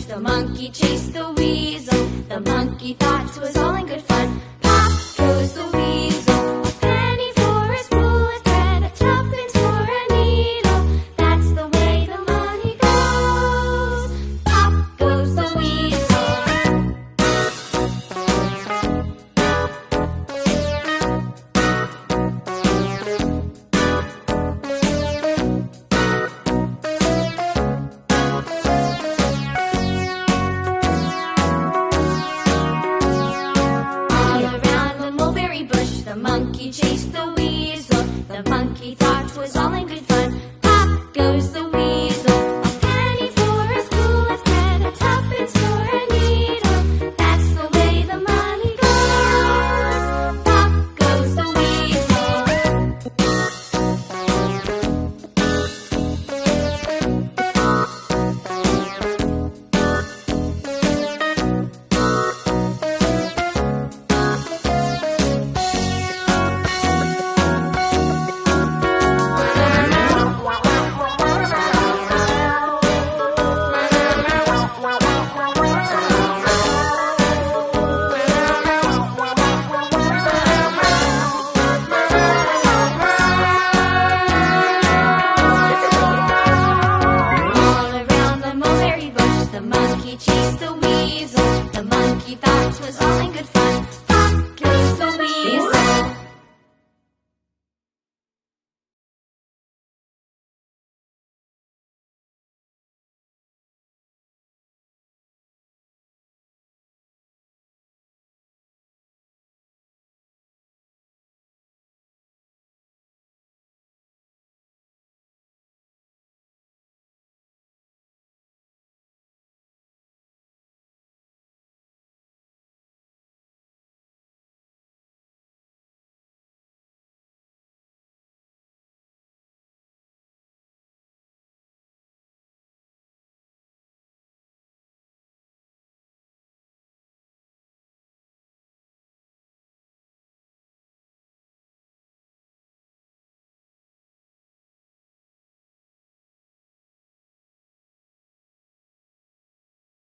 The monkey chased the weasel. The monkey thought it was all in good fun. Pop goes the weasel. A penny for a spool of thread, a tuppence for a needle. That's the way the money goes. Pop goes the weasel. The monkey chased the weasel. The monkey thought it was all in good fun.